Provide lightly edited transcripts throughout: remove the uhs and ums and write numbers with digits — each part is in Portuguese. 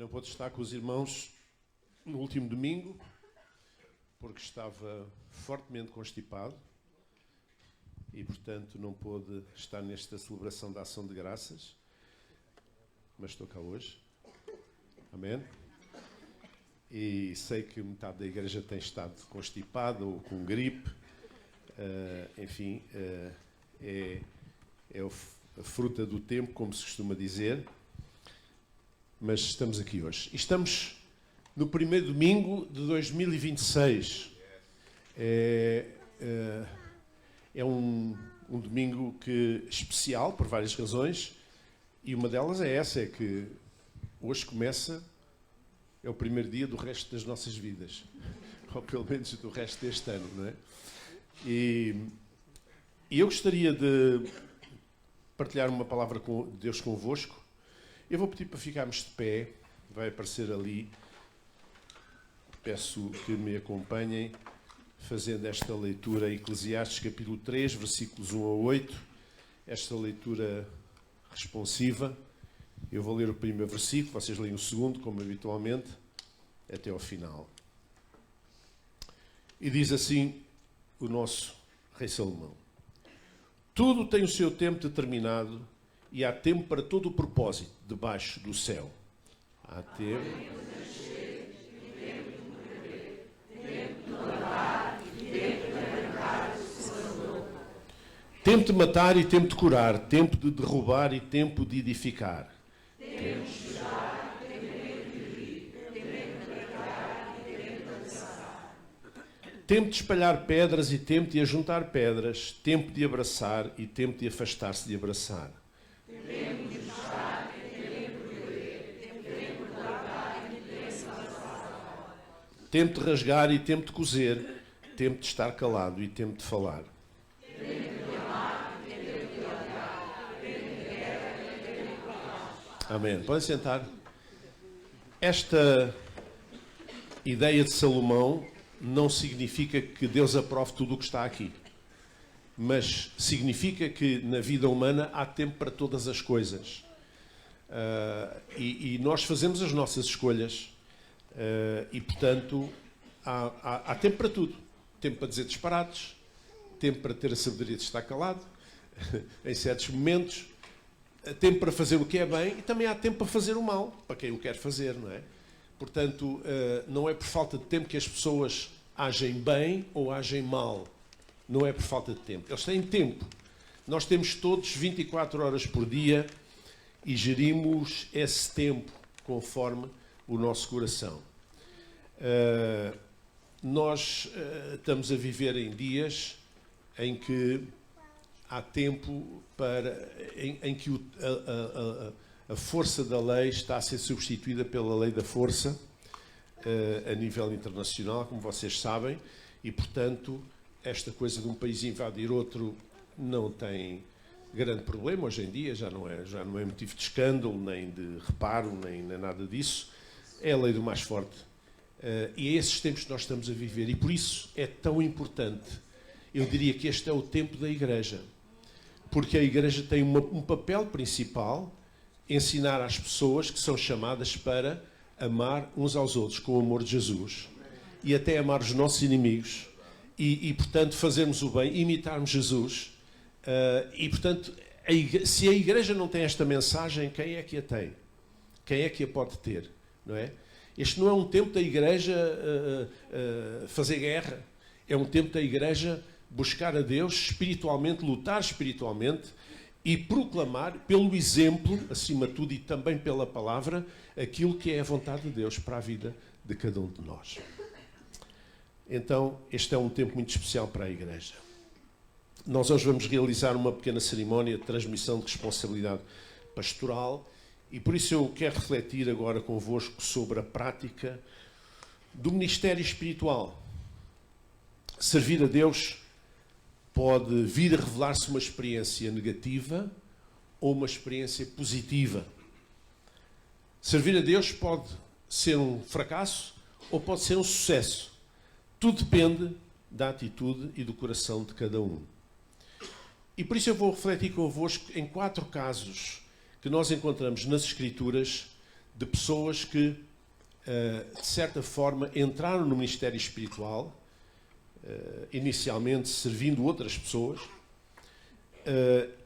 pôde estar com os irmãos no último domingo, porque estava fortemente constipado e, portanto, não pôde estar nesta celebração da Ação de Graças, mas estou cá hoje. Amém? E sei que metade da igreja tem estado constipada ou com gripe. Enfim, é a fruta do tempo, como se costuma dizer. Mas estamos aqui hoje. Estamos no primeiro domingo de 2026. É um domingo especial, por várias razões, e uma delas é essa, é que hoje é o primeiro dia do resto das nossas vidas, ou pelo menos do resto deste ano, não é? E eu gostaria de partilhar uma palavra de Deus convosco. Eu vou pedir para ficarmos de pé, vai aparecer ali. Peço que me acompanhem fazendo esta leitura, Eclesiastes capítulo 3, versículos 1 a 8. Esta leitura responsiva. Eu vou ler o primeiro versículo, vocês leem o segundo, como habitualmente, até ao final. E diz assim o nosso rei Salomão: tudo tem o seu tempo determinado e há tempo para todo o propósito debaixo do céu. Há tempo... Tempo de matar e tempo de curar, tempo de derrubar e tempo de edificar. Tempo de chorar, tempo de rir, tempo de atacar e tempo de abraçar. Tempo de espalhar pedras e tempo de ajuntar pedras, tempo de abraçar e tempo de afastar-se de abraçar. Tempo de chorar e tempo de rir, tempo de atacar e tempo de abraçar. Tempo de rasgar e tempo de coser, tempo de estar calado e tempo de falar. Amém. Podem sentar. Esta ideia de Salomão não significa que Deus aprove tudo o que está aqui, mas significa que na vida humana há tempo para todas as coisas. E nós fazemos as nossas escolhas e, portanto, há tempo para tudo. Tempo para dizer disparates, tempo para ter a sabedoria de estar calado em certos momentos. Tempo para fazer o que é bem e também há tempo para fazer o mal, para quem o quer fazer, não é? Portanto, não é por falta de tempo que as pessoas agem bem ou agem mal. Não é por falta de tempo. Eles têm tempo. Nós temos todos 24 horas por dia e gerimos esse tempo conforme o nosso coração. Nós estamos a viver em dias em que há tempo em que a força da lei está a ser substituída pela lei da força a nível internacional, como vocês sabem, e, portanto, esta coisa de um país invadir outro não tem grande problema hoje em dia, já não é motivo de escândalo, nem de reparo, nem nada disso. É a lei do mais forte. E é esses tempos que nós estamos a viver, e por isso é tão importante. Eu diria que este é o tempo da Igreja. Porque a Igreja tem um papel principal, ensinar às pessoas que são chamadas para amar uns aos outros com o amor de Jesus e até amar os nossos inimigos e portanto, fazermos o bem, imitarmos Jesus. E, portanto, se a Igreja não tem esta mensagem, quem é que a tem? Quem é que a pode ter? Não é? Este não é um tempo da Igreja fazer guerra. É um tempo da Igreja buscar a Deus espiritualmente, lutar espiritualmente e proclamar pelo exemplo, acima de tudo, e também pela palavra, aquilo que é a vontade de Deus para a vida de cada um de nós. Então, este é um tempo muito especial para a Igreja. Nós hoje vamos realizar uma pequena cerimónia de transmissão de responsabilidade pastoral e por isso eu quero refletir agora convosco sobre a prática do ministério espiritual. Servir a Deus pode vir a revelar-se uma experiência negativa ou uma experiência positiva. Servir a Deus pode ser um fracasso ou pode ser um sucesso. Tudo depende da atitude e do coração de cada um. E por isso eu vou refletir convosco em 4 casos que nós encontramos nas Escrituras de pessoas que, de certa forma, entraram no ministério espiritual, inicialmente servindo outras pessoas,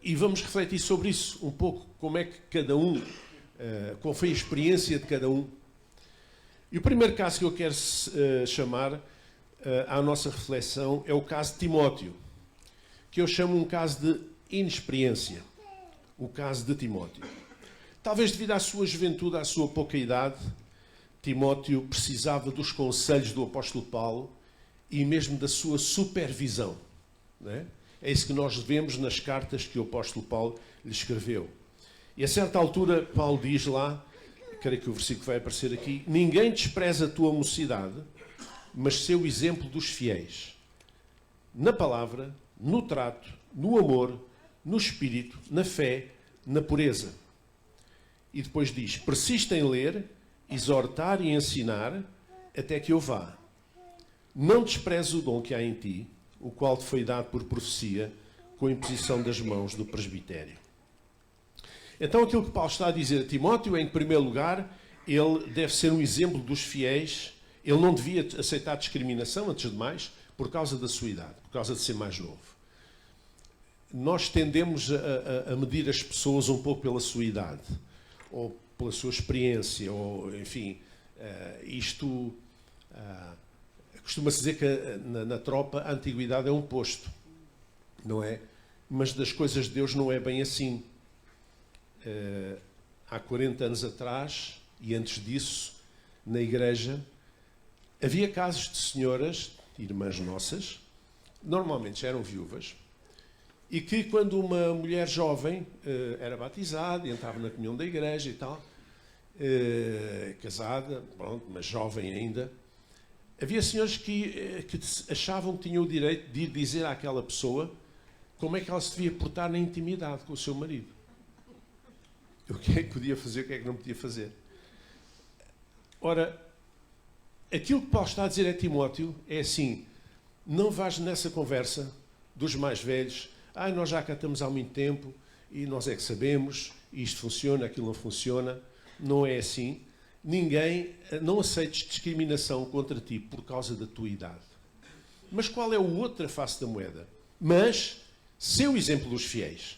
e vamos refletir sobre isso um pouco, como é que cada um, qual foi a experiência de cada um. E o primeiro caso que eu quero chamar à nossa reflexão é o caso de Timóteo, que eu chamo um caso de inexperiência, o caso de Timóteo. Talvez devido à sua juventude, à sua pouca idade, Timóteo precisava dos conselhos do apóstolo Paulo e mesmo da sua supervisão. Não é? É isso que nós vemos nas cartas que o apóstolo Paulo lhe escreveu. E a certa altura, Paulo diz lá, creio que o versículo vai aparecer aqui: ninguém despreza a tua mocidade, mas sê o exemplo dos fiéis. Na palavra, no trato, no amor, no espírito, na fé, na pureza. E depois diz: persiste em ler, exortar e ensinar, até que eu vá. Não despreze o dom que há em ti, o qual te foi dado por profecia, com a imposição das mãos do presbitério. Então aquilo que Paulo está a dizer a Timóteo é, em primeiro lugar, ele deve ser um exemplo dos fiéis. Ele não devia aceitar discriminação, antes de mais, por causa da sua idade, por causa de ser mais novo. Nós tendemos a medir as pessoas um pouco pela sua idade, ou pela sua experiência, ou, enfim, costuma-se dizer que na tropa a antiguidade é um posto, não é? Mas das coisas de Deus não é bem assim. Há 40 anos atrás, e antes disso, na igreja, havia casos de senhoras, irmãs nossas, normalmente eram viúvas, e que quando uma mulher jovem era batizada, entrava na comunhão da igreja e tal, casada, pronto, mas jovem ainda, havia senhores que achavam que tinham o direito de dizer àquela pessoa como é que ela se devia portar na intimidade com o seu marido. O que é que podia fazer, o que é que não podia fazer. Ora, aquilo que Paulo está a dizer a Timóteo é assim: não vais nessa conversa dos mais velhos, nós já cá estamos há muito tempo e nós é que sabemos, isto funciona, aquilo não funciona. Não é assim. Não aceites discriminação contra ti por causa da tua idade. Mas qual é a outra face da moeda? Mas ser o exemplo dos fiéis.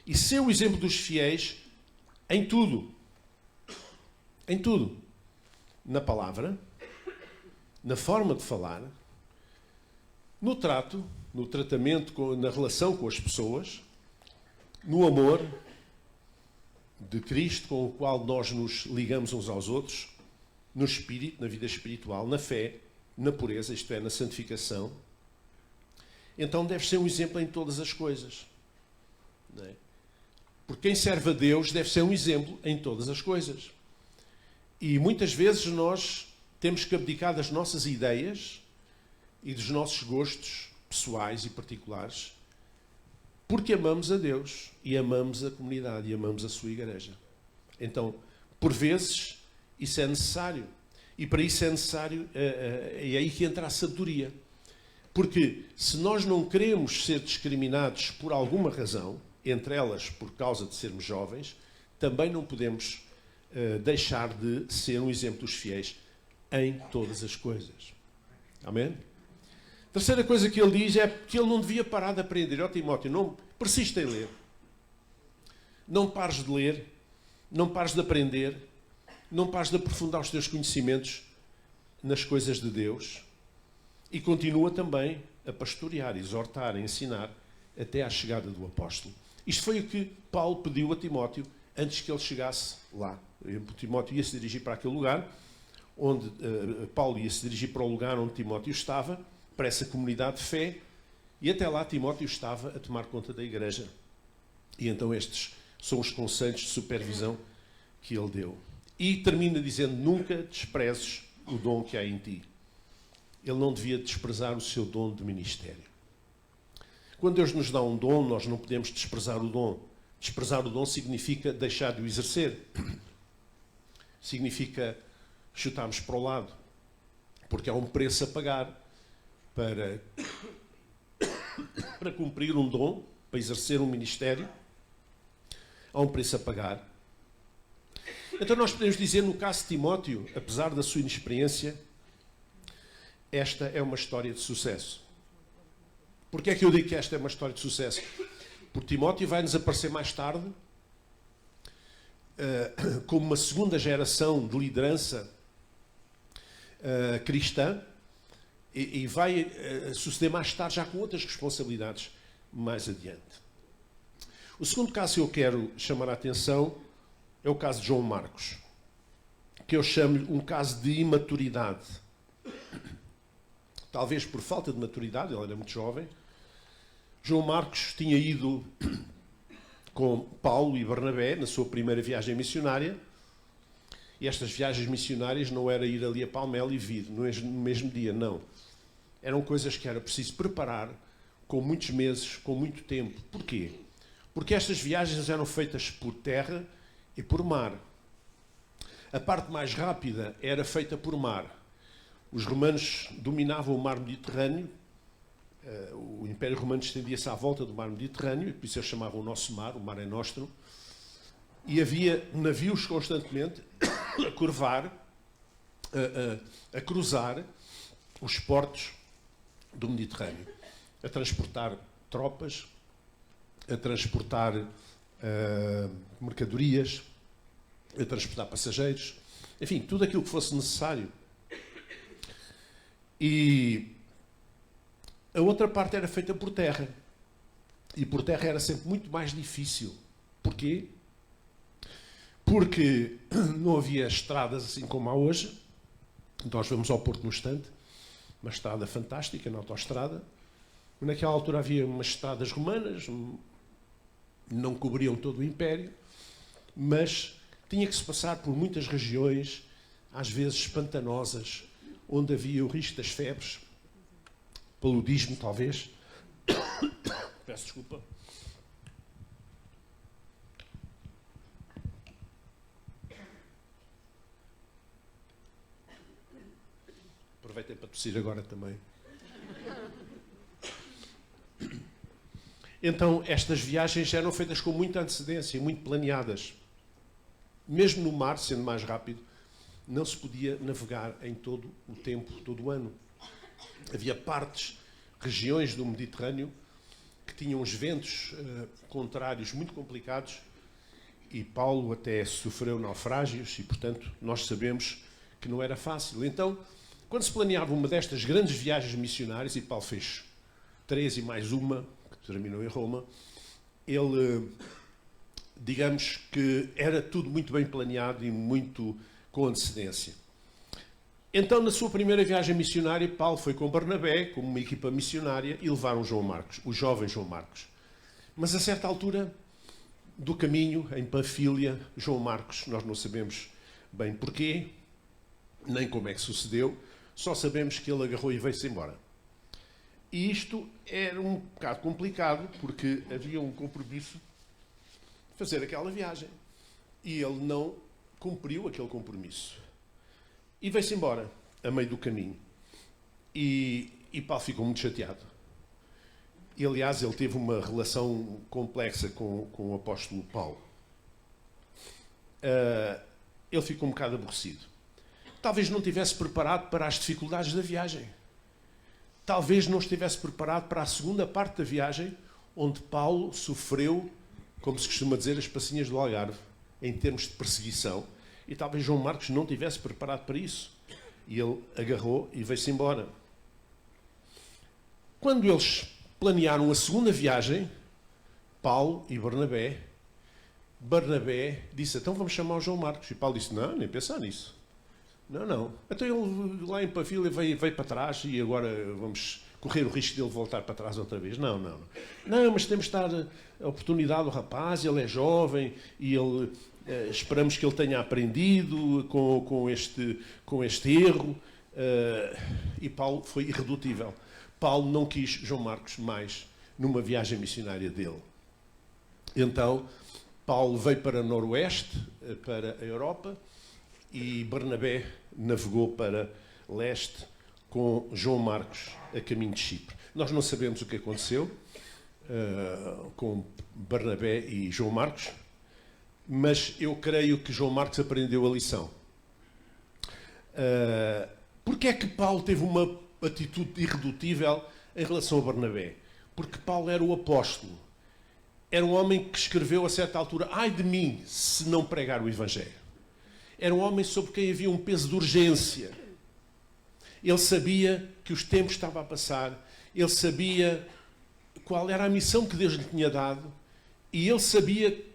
E ser o exemplo dos fiéis em tudo. Em tudo. Na palavra, na forma de falar, no trato, no tratamento, na relação com as pessoas, no amor de Cristo, com o qual nós nos ligamos uns aos outros, no espírito, na vida espiritual, na fé, na pureza, isto é, na santificação. Então deve ser um exemplo em todas as coisas. Não é? Porque quem serve a Deus deve ser um exemplo em todas as coisas. E muitas vezes nós temos que abdicar das nossas ideias e dos nossos gostos pessoais e particulares, porque amamos a Deus e amamos a comunidade e amamos a sua igreja. Então, por vezes, isso é necessário. E para isso é necessário, é aí que entra a sabedoria. Porque se nós não queremos ser discriminados por alguma razão, entre elas por causa de sermos jovens, também não podemos deixar de ser um exemplo dos fiéis em todas as coisas. Amém? A terceira coisa que ele diz é que ele não devia parar de aprender. Ó Timóteo, não persiste em ler. Não pares de ler, não pares de aprender, não pares de aprofundar os teus conhecimentos nas coisas de Deus, e continua também a pastorear, exortar, a ensinar até à chegada do apóstolo. Isto foi o que Paulo pediu a Timóteo antes que ele chegasse lá. Timóteo ia se dirigir para aquele lugar, onde Paulo ia se dirigir para o lugar onde Timóteo estava, para essa comunidade de fé, e até lá Timóteo estava a tomar conta da igreja. E então estes são os conselhos de supervisão que ele deu. E termina dizendo: nunca desprezes o dom que há em ti. Ele não devia desprezar o seu dom de ministério. Quando Deus nos dá um dom, nós não podemos desprezar o dom. Desprezar o dom significa deixar de o exercer. Significa chutarmos para o lado. Porque há um preço a pagar para cumprir um dom, para exercer um ministério. Há um preço a pagar. Então nós podemos dizer, no caso de Timóteo, apesar da sua inexperiência, esta é uma história de sucesso. Porquê é que eu digo que esta é uma história de sucesso? Porque Timóteo vai-nos aparecer mais tarde como uma segunda geração de liderança cristã e vai suceder mais tarde já com outras responsabilidades mais adiante. O segundo caso que eu quero chamar a atenção é o caso de João Marcos, que eu chamo-lhe um caso de imaturidade. Talvez por falta de maturidade, ele era muito jovem. João Marcos tinha ido com Paulo e Barnabé na sua primeira viagem missionária, e estas viagens missionárias não era ir ali a Palmela e vir no mesmo dia, não. Eram coisas que era preciso preparar com muitos meses, com muito tempo. Porquê? Porque estas viagens eram feitas por terra e por mar. A parte mais rápida era feita por mar. Os romanos dominavam o mar Mediterrâneo, o Império Romano estendia-se à volta do mar Mediterrâneo, e por isso eles chamavam o nosso mar, o mar é nostro, e havia navios constantemente a curvar, a cruzar os portos do Mediterrâneo, a transportar tropas, a transportar mercadorias, a transportar passageiros, enfim, tudo aquilo que fosse necessário. E a outra parte era feita por terra. E por terra era sempre muito mais difícil. Porquê? Porque não havia estradas assim como há hoje. Nós vamos ao Porto no instante, uma estrada fantástica, na autoestrada. Naquela altura havia umas estradas romanas, não cobriam todo o Império, mas tinha que se passar por muitas regiões, às vezes pantanosas, onde havia o risco das febres, paludismo talvez. Peço desculpa. Aproveitem para tossir agora também. Então, estas viagens eram feitas com muita antecedência, muito planeadas. Mesmo no mar, sendo mais rápido, não se podia navegar em todo o tempo, todo o ano. Havia partes, regiões do Mediterrâneo, que tinham os ventos contrários muito complicados, e Paulo até sofreu naufrágios, e, portanto, nós sabemos que não era fácil. Então, quando se planeava uma destas grandes viagens missionárias, e Paulo fez 3 e mais uma, que terminou em Roma, ele, digamos que era tudo muito bem planeado e muito com antecedência. Então, na sua primeira viagem missionária, Paulo foi com Barnabé, como uma equipa missionária, e levaram João Marcos, o jovem João Marcos. Mas a certa altura do caminho, em Panfília, João Marcos, nós não sabemos bem porquê, nem como é que sucedeu, só sabemos que ele agarrou e veio-se embora. E isto era um bocado complicado, porque havia um compromisso de fazer aquela viagem. E ele não cumpriu aquele compromisso. E veio-se embora, a meio do caminho. E Paulo ficou muito chateado. E, aliás, ele teve uma relação complexa com o apóstolo Paulo. Ele ficou um bocado aborrecido. Talvez não estivesse preparado para as dificuldades da viagem. Talvez não estivesse preparado para a segunda parte da viagem, onde Paulo sofreu, como se costuma dizer, as passinhas do Algarve, em termos de perseguição. E talvez João Marcos não estivesse preparado para isso. E ele agarrou e veio-se embora. Quando eles planearam a segunda viagem, Paulo e Barnabé disse, então vamos chamar o João Marcos. E Paulo disse, não, nem pensar nisso. Não. Então ele lá em Panfília veio para trás e agora vamos correr o risco dele voltar para trás outra vez. Não, mas temos de dar a oportunidade ao rapaz, ele é jovem e ele, esperamos que ele tenha aprendido com este erro. E Paulo foi irredutível. Paulo não quis João Marcos mais numa viagem missionária dele. Então, Paulo veio para o Noroeste, para a Europa, e Barnabé navegou para leste com João Marcos a caminho de Chipre. Nós não sabemos o que aconteceu com Barnabé e João Marcos. mas eu creio que João Marcos aprendeu a lição. Porque é que Paulo teve uma atitude irredutível em relação a Barnabé? Porque Paulo era o apóstolo. Era um homem que escreveu a certa altura: ai de mim se não pregar o Evangelho. Era um homem sobre quem havia um peso de urgência. Ele sabia que os tempos estavam a passar. Ele sabia qual era a missão que Deus lhe tinha dado. E ele sabia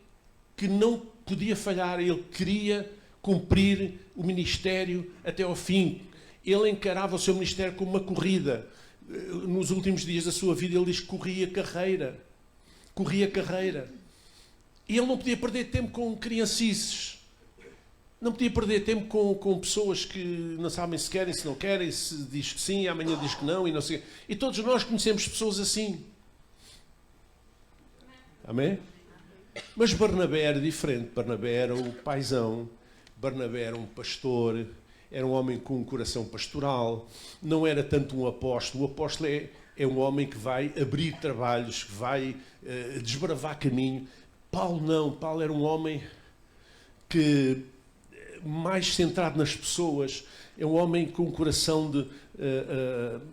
que não podia falhar. Ele queria cumprir o ministério até ao fim. Ele encarava o seu ministério como uma corrida. Nos últimos dias da sua vida ele diz que corria carreira. Corria carreira. E ele não podia perder tempo com criancices. Não podia perder tempo com pessoas que não sabem se querem, se não querem, se diz que sim, amanhã diz que não, e não sei. E todos nós conhecemos pessoas assim. Amém? Mas Barnabé era diferente. Barnabé era o paizão. Barnabé era um pastor. Era um homem com um coração pastoral. Não era tanto um apóstolo. O apóstolo é um homem que vai abrir trabalhos, que vai desbravar caminho. Paulo não. Paulo era um homem que mais centrado nas pessoas, é um homem com um coração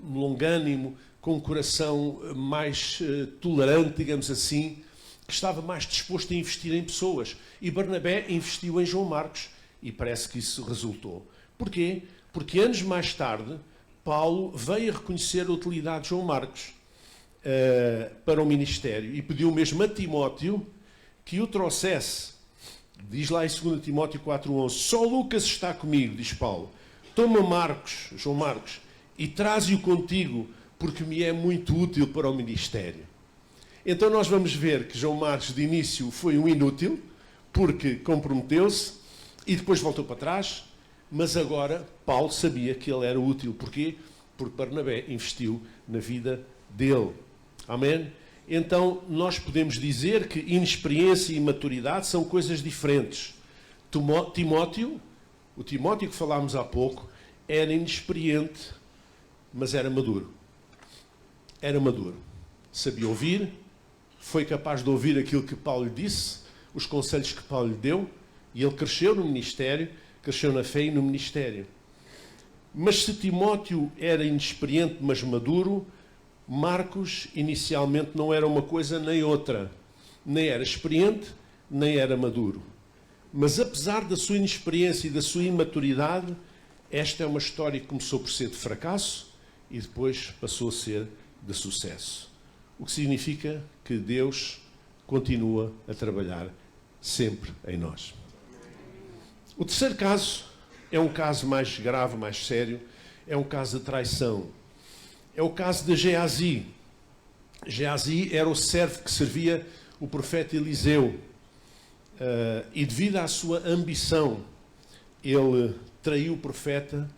longânimo, com um coração mais tolerante, digamos assim, que estava mais disposto a investir em pessoas. E Barnabé investiu em João Marcos e parece que isso resultou. Porquê? Porque anos mais tarde, Paulo veio a reconhecer a utilidade de João Marcos para o ministério e pediu mesmo a Timóteo que o trouxesse. Diz lá em 2 Timóteo 4,11: só Lucas está comigo, diz Paulo. Toma Marcos, João Marcos, e traze-o contigo, porque me é muito útil para o ministério. Então nós vamos ver que João Marcos de início foi um inútil, porque comprometeu-se e depois voltou para trás, mas agora Paulo sabia que ele era útil. Porquê? Porque Barnabé investiu na vida dele. Amém? Então, nós podemos dizer que inexperiência e maturidade são coisas diferentes. Timóteo, o Timóteo que falámos há pouco, era inexperiente, mas era maduro. Era maduro. Sabia ouvir, foi capaz de ouvir aquilo que Paulo lhe disse, os conselhos que Paulo lhe deu, e ele cresceu no ministério, cresceu na fé e no ministério. Mas se Timóteo era inexperiente, mas maduro, Marcos, inicialmente, não era uma coisa nem outra. Nem era experiente, nem era maduro. Mas, apesar da sua inexperiência e da sua imaturidade, esta é uma história que começou por ser de fracasso e depois passou a ser de sucesso. O que significa que Deus continua a trabalhar sempre em nós. O terceiro caso é um caso mais grave, mais sério. É um caso de traição. É o caso de Geazi. Geazi era o servo que servia o profeta Eliseu. E devido à sua ambição, ele traiu o profeta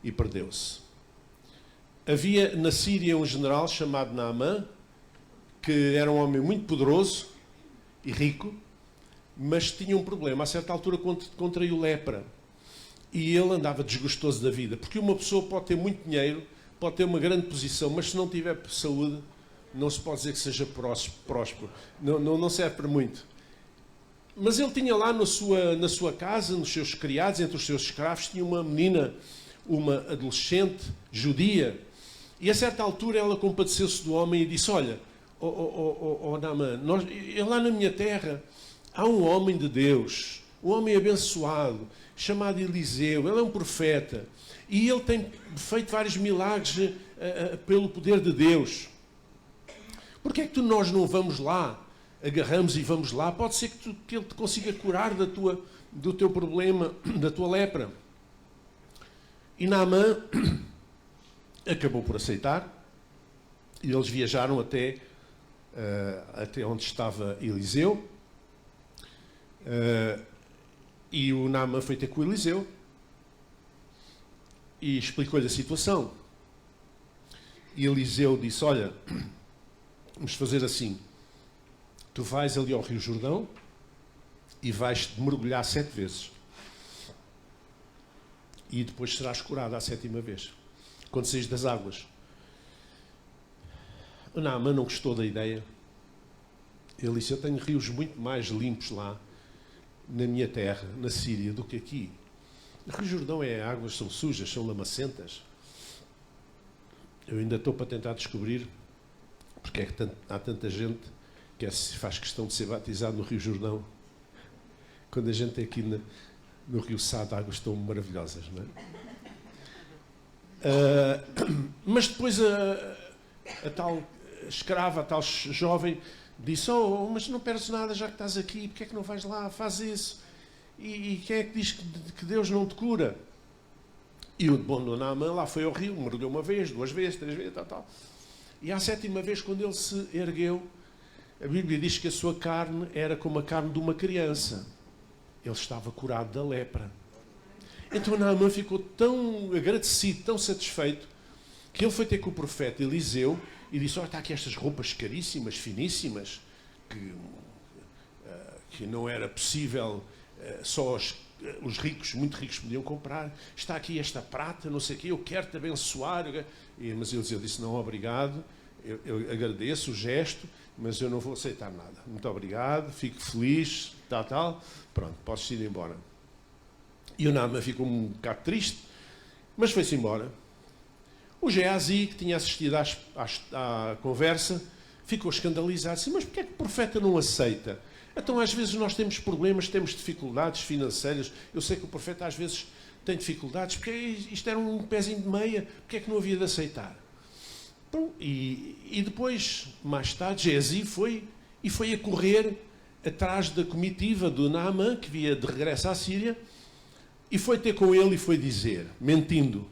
e perdeu-se. Havia na Síria um general chamado Naamã, que era um homem muito poderoso e rico, mas tinha um problema. A certa altura contraiu lepra. E ele andava desgostoso da vida. Porque uma pessoa pode ter muito dinheiro, pode ter uma grande posição, mas se não tiver saúde, não se pode dizer que seja próspero. Não serve para muito. Mas ele tinha lá na sua casa, nos seus criados, entre os seus escravos, tinha uma menina, uma adolescente judia. E a certa altura ela compadeceu-se do homem e disse: olha, Naamã, lá na minha terra há um homem de Deus, um homem abençoado, chamado Eliseu. Ele é um profeta. E ele tem feito vários milagres pelo poder de Deus. Porquê é que nós não vamos lá, agarramos e vamos lá? Pode ser que ele te consiga curar do teu problema, da tua lepra. E Naamã acabou por aceitar. E eles viajaram até onde estava Eliseu. E o Naamã foi ter com Eliseu. E explicou-lhe a situação. E Eliseu disse: olha, vamos fazer assim. Tu vais ali ao Rio Jordão e vais-te mergulhar 7 vezes. E depois serás curado à 7ª vez, quando saís das águas. O Naamã não gostou da ideia. Ele disse: eu tenho rios muito mais limpos lá. na minha terra, na Síria, do que aqui. O Rio Jordão águas são sujas, são lamacentas. Eu ainda estou para tentar descobrir porque é que há tanta gente que faz questão de ser batizado no Rio Jordão, quando a gente aqui no Rio Sado, águas tão maravilhosas, não é? Mas depois a tal escrava, a tal jovem, disse: oh, mas não perdes nada já que estás aqui, porque é que não vais lá, faz isso? E quem é que diz que Deus não te cura? E o bom do Naamã lá foi ao rio, mergulhou uma vez, 2 vezes, 3 vezes, tal. E à 7ª vez, quando ele se ergueu, a Bíblia diz que a sua carne era como a carne de uma criança. Ele estava curado da lepra. Então Naamã ficou tão agradecido, tão satisfeito, que ele foi ter com o profeta Eliseu e disse: olha, está aqui estas roupas caríssimas, finíssimas, que não era possível, só os ricos, muito ricos, podiam comprar. Está aqui esta prata, não sei o quê, eu quero-te abençoar. Mas Eliseu disse: não, obrigado, eu agradeço o gesto, mas eu não vou aceitar nada. Muito obrigado, fico feliz, tal. Pronto, posso ir embora. E o Naamã ficou um bocado triste, mas foi-se embora. O Geazi, que tinha assistido à conversa, ficou escandalizado. Disse: mas porquê é que o profeta não aceita? Então, às vezes, nós temos problemas, temos dificuldades financeiras. Eu sei que o profeta, às vezes, tem dificuldades, porque isto era um pezinho de meia, porque é que não havia de aceitar? Bom, e depois, mais tarde, Geazi foi a correr atrás da comitiva do Naamã, que via de regresso à Síria, e foi ter com ele e foi dizer, mentindo: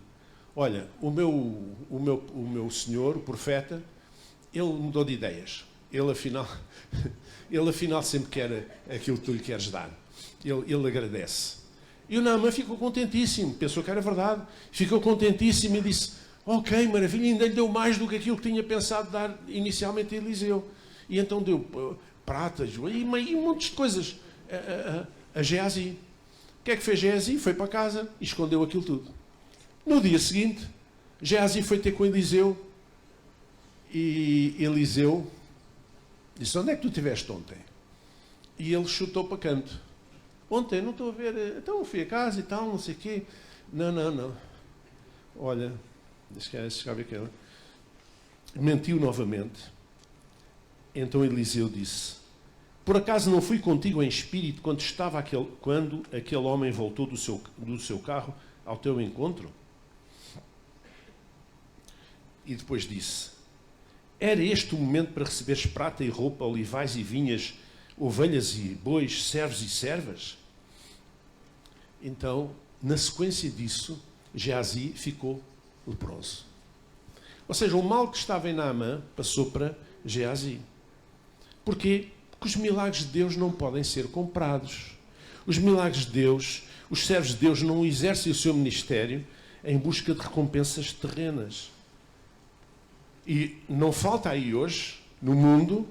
olha, o meu senhor, o profeta, ele mudou de ideias. Ele afinal sempre quer aquilo que tu lhe queres dar. Ele agradece. E o Naamã ficou contentíssimo, pensou que era verdade, ficou contentíssimo e disse: ok, maravilha, ainda lhe deu mais do que aquilo que tinha pensado dar inicialmente a Eliseu. E então deu pratas e um monte de coisas a Geazi. O que é que fez Geazi? Foi para casa e escondeu aquilo tudo. No dia seguinte, Geazi foi ter com Eliseu e Eliseu disse: onde é que tu estiveste ontem? E ele chutou para canto. Ontem, não estou a ver, então fui a casa e tal, não sei o quê. Não. Olha, deixa eu ver aqui. Mentiu novamente. Então Eliseu disse: por acaso não fui contigo em espírito quando aquele homem voltou do seu carro ao teu encontro? E depois disse: era este o momento para receberes prata e roupa, olivais e vinhas, ovelhas e bois, servos e servas? Então, na sequência disso, Geazi ficou leproso. Ou seja, o mal que estava em Naamã passou para Geazi. Porquê? Porque os milagres de Deus não podem ser comprados. Os milagres de Deus, os servos de Deus não exercem o seu ministério em busca de recompensas terrenas. E não falta aí hoje, no mundo,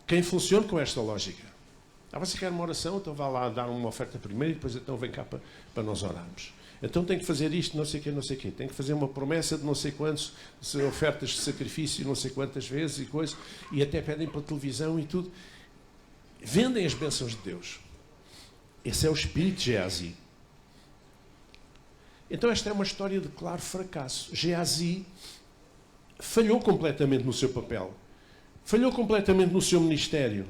quem funcione com esta lógica. Você quer uma oração? Então vá lá dar uma oferta primeiro e depois então vem cá para nós orarmos. Então tem que fazer isto, não sei o quê. Tem que fazer uma promessa de não sei quantos, ofertas de sacrifício, não sei quantas vezes e coisas. E até pedem para a televisão e tudo. Vendem as bênçãos de Deus. Esse é o espírito de Geazi. Então esta é uma história de claro fracasso. Geazi falhou completamente no seu papel. Falhou completamente no seu ministério.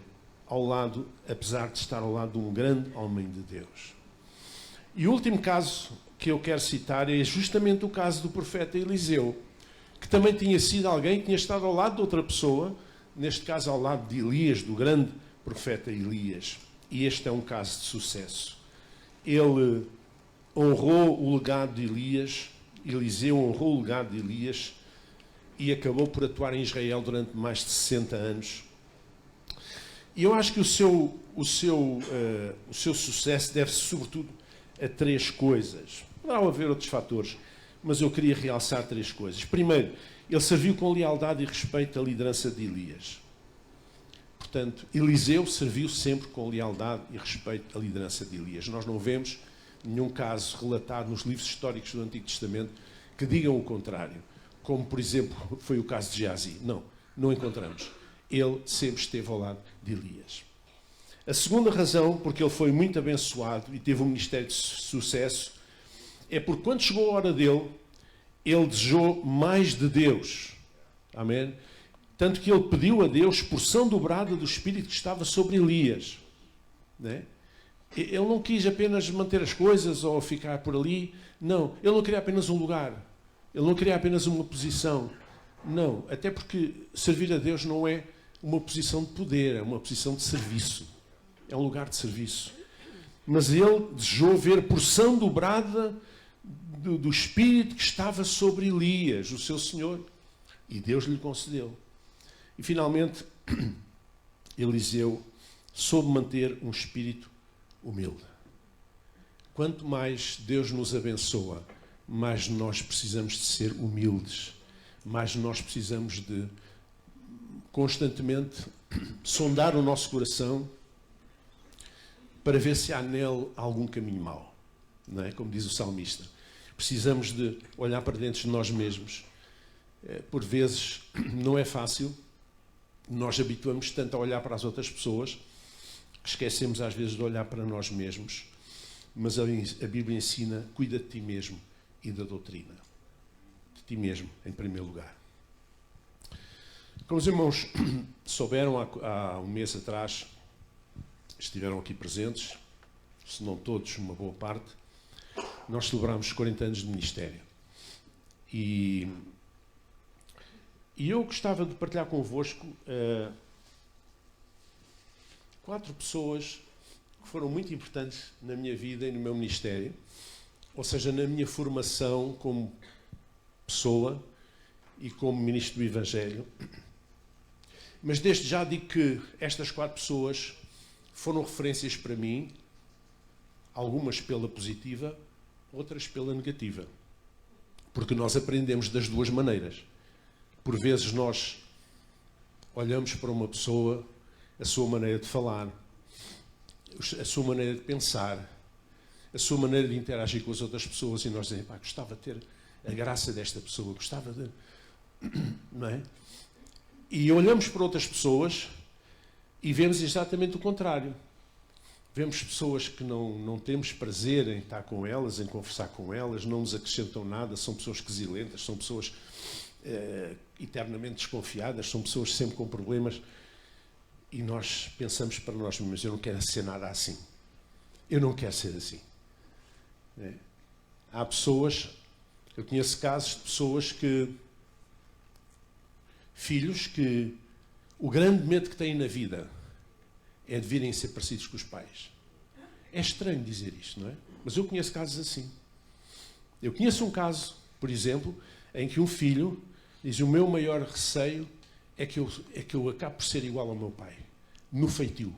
Apesar de estar ao lado de um grande homem de Deus. E o último caso que eu quero citar é justamente o caso do profeta Eliseu, que também tinha sido alguém que tinha estado ao lado de outra pessoa, neste caso ao lado de Elias, do grande profeta Elias. E este é um caso de sucesso. Ele honrou o legado de Elias, Eliseu honrou o legado de Elias e acabou por atuar em Israel durante mais de 60 anos. E eu acho que o seu sucesso deve-se sobretudo a 3 coisas. Poderá haver outros fatores, mas eu queria realçar 3 coisas. Primeiro, ele serviu com lealdade e respeito à liderança de Elias. Portanto, Eliseu serviu sempre com lealdade e respeito à liderança de Elias. Nós não vemos nenhum caso relatado nos livros históricos do Antigo Testamento que digam o contrário, como, por exemplo, foi o caso de Geazi. Não encontramos. Ele sempre esteve ao lado de Elias. A segunda razão, porque ele foi muito abençoado e teve um ministério de sucesso, é porque quando chegou a hora dele, ele desejou mais de Deus. Amém? Tanto que ele pediu a Deus porção dobrada do Espírito que estava sobre Elias. Né? Ele não quis apenas manter as coisas ou ficar por ali. Não, ele não queria apenas um lugar. Ele não queria apenas uma posição. Não, até porque servir a Deus não é uma posição de poder, é uma posição de serviço. É um lugar de serviço. Mas ele desejou ver porção dobrada do Espírito que estava sobre Elias, o seu Senhor. E Deus lhe concedeu. E finalmente, Eliseu soube manter um espírito humilde. Quanto mais Deus nos abençoa, mais nós precisamos de ser humildes. Mais nós precisamos de constantemente sondar o nosso coração para ver se há nele algum caminho mau. Não é? Como diz o salmista. Precisamos de olhar para dentro de nós mesmos. Por vezes não é fácil. Nós habituamos tanto a olhar para as outras pessoas que esquecemos às vezes de olhar para nós mesmos. Mas a Bíblia ensina, cuida de ti mesmo e da doutrina. De ti mesmo, em primeiro lugar. Como os irmãos souberam há um mês atrás, estiveram aqui presentes, se não todos, uma boa parte, nós celebramos 40 anos de ministério. E eu gostava de partilhar convosco 4 pessoas que foram muito importantes na minha vida e no meu ministério, ou seja, na minha formação como pessoa e como ministro do Evangelho. Mas desde já digo que estas 4 pessoas foram referências para mim, algumas pela positiva, outras pela negativa. Porque nós aprendemos das duas maneiras. Por vezes nós olhamos para uma pessoa, a sua maneira de falar, a sua maneira de pensar, a sua maneira de interagir com as outras pessoas e nós dizemos, gostava de ter a graça desta pessoa, gostava de... Não é? E olhamos para outras pessoas e vemos exatamente o contrário. Vemos pessoas que não temos prazer em estar com elas, em conversar com elas, não nos acrescentam nada, são pessoas quesilentas, são pessoas eternamente desconfiadas, são pessoas sempre com problemas. E nós pensamos para nós mesmos, eu não quero ser nada assim. Eu não quero ser assim. Há pessoas, eu conheço casos de pessoas filhos que o grande medo que têm na vida é de virem ser parecidos com os pais. É estranho dizer isto, não é? Mas eu conheço casos assim. Eu conheço um caso, por exemplo, em que um filho diz, o meu maior receio é que eu acabe por ser igual ao meu pai, no feitio.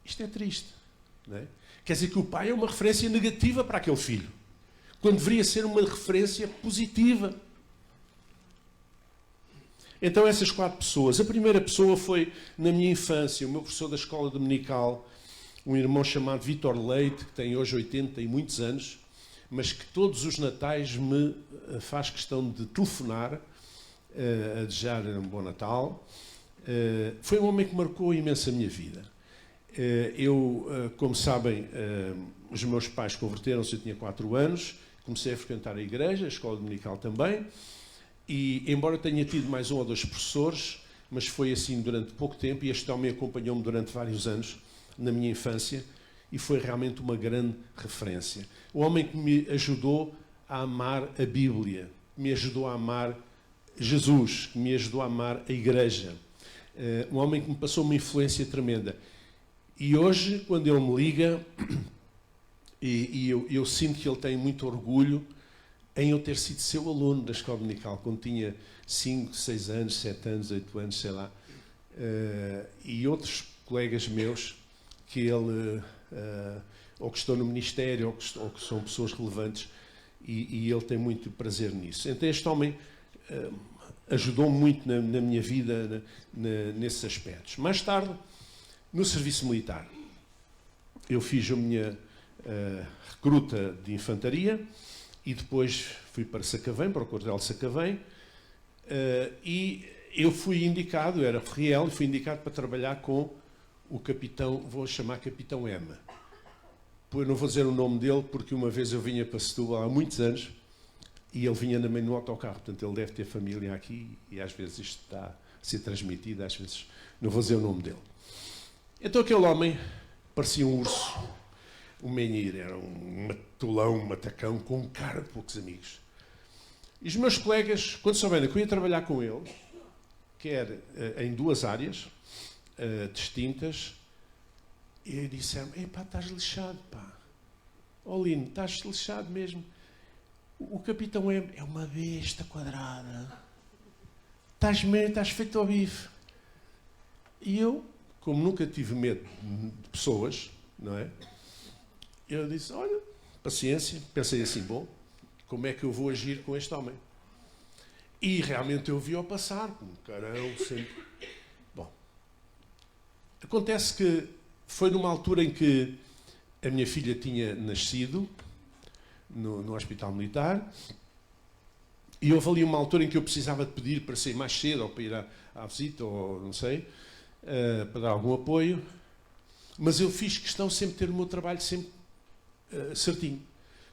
Isto é triste, não é? Quer dizer que o pai é uma referência negativa para aquele filho, quando deveria ser uma referência positiva. Então essas 4 pessoas, a primeira pessoa foi na minha infância, o meu professor da escola dominical, um irmão chamado Vítor Leite, que tem hoje 80 e muitos anos, mas que todos os natais me faz questão de telefonar a desejar um bom Natal. Foi um homem que marcou imenso a minha vida. Como sabem, os meus pais converteram-se, eu tinha 4 anos, comecei a frequentar a igreja, a escola dominical também, e embora tenha tido mais 1 ou 2 professores, mas foi assim durante pouco tempo, e este homem acompanhou-me durante vários anos na minha infância, e foi realmente uma grande referência. O homem que me ajudou a amar a Bíblia, que me ajudou a amar Jesus, que me ajudou a amar a igreja. Um homem que me passou uma influência tremenda. E hoje, quando ele me liga, eu sinto que ele tem muito orgulho em eu ter sido seu aluno da escola dominical, quando tinha 5, 6 anos, 7 anos, 8 anos, sei lá. E outros colegas meus, que ele, ou que estão no ministério, ou que são pessoas relevantes, e ele tem muito prazer nisso. Então este homem ajudou muito na minha vida nesses aspectos. Mais tarde, no serviço militar, eu fiz a minha recruta de infantaria e depois fui para Sacavém, para o quartel de Sacavém, e eu fui indicado, eu era fiel, e fui indicado para trabalhar com o capitão, vou chamar Capitão M. Eu não vou dizer o nome dele, porque uma vez eu vinha para Setúbal há muitos anos e ele vinha também no autocarro, portanto ele deve ter família aqui e às vezes isto está a ser transmitido, às vezes não vou dizer o nome dele. Então aquele homem parecia um urso, um menhir, era um matulão, um matacão, com cara de poucos amigos. E os meus colegas, quando souberam que eu ia trabalhar com ele, quer em duas áreas distintas, e disseram-me: "Epá, estás lixado, pá. Ó Lino, estás lixado mesmo. O capitão é uma besta quadrada. Estás feito ao bife." E eu, como nunca tive medo de pessoas, não é? Eu disse: "Olha, paciência." Pensei assim: bom, como é que eu vou agir com este homem? E realmente eu vi-o passar, com um carão, sempre. Bom, acontece que foi numa altura em que a minha filha tinha nascido, no Hospital Militar, e houve ali uma altura em que eu precisava de pedir para sair mais cedo, ou para ir à visita, ou não sei, para dar algum apoio, mas eu fiz questão sempre de ter o meu trabalho sempre certinho.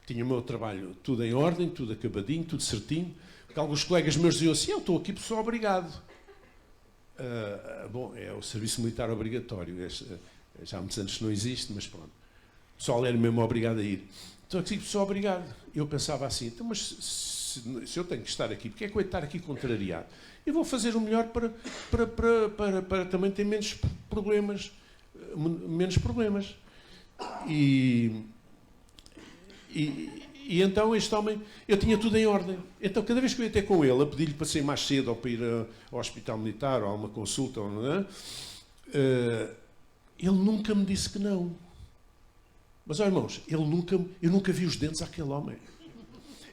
Tinha o meu trabalho tudo em ordem, tudo acabadinho, tudo certinho, porque alguns colegas meus diziam assim: "Eu estou aqui porque sou obrigado." Bom, é o serviço militar obrigatório, já há muitos anos que não existe, mas pronto. O pessoal era mesmo obrigado a ir. Estou aqui porque sou obrigado. Eu pensava assim: então, mas se eu tenho que estar aqui, porque é que eu ia estar aqui contrariado? Eu vou fazer o melhor para também ter menos problemas. E então este homem, eu tinha tudo em ordem. Então cada vez que eu ia ter com ele, a pedir-lhe para sair mais cedo, ou para ir ao Hospital Militar, ou a uma consulta, ou não, ele nunca me disse que não. Mas, ó irmãos, eu nunca vi os dentes àquele homem.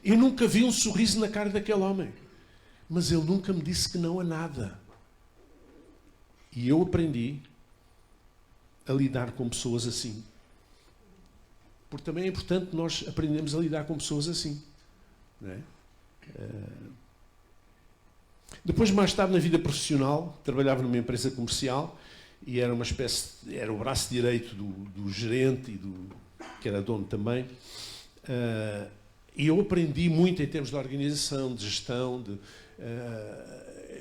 Eu nunca vi um sorriso na cara daquele homem. Mas ele nunca me disse que não a nada. E eu aprendi a lidar com pessoas assim. Porque também é importante nós aprendermos a lidar com pessoas assim. Não é? Depois, mais tarde, na vida profissional, trabalhava numa empresa comercial e era uma espécie, era o braço direito do gerente e que era dono também. E eu aprendi muito em termos de organização, de gestão.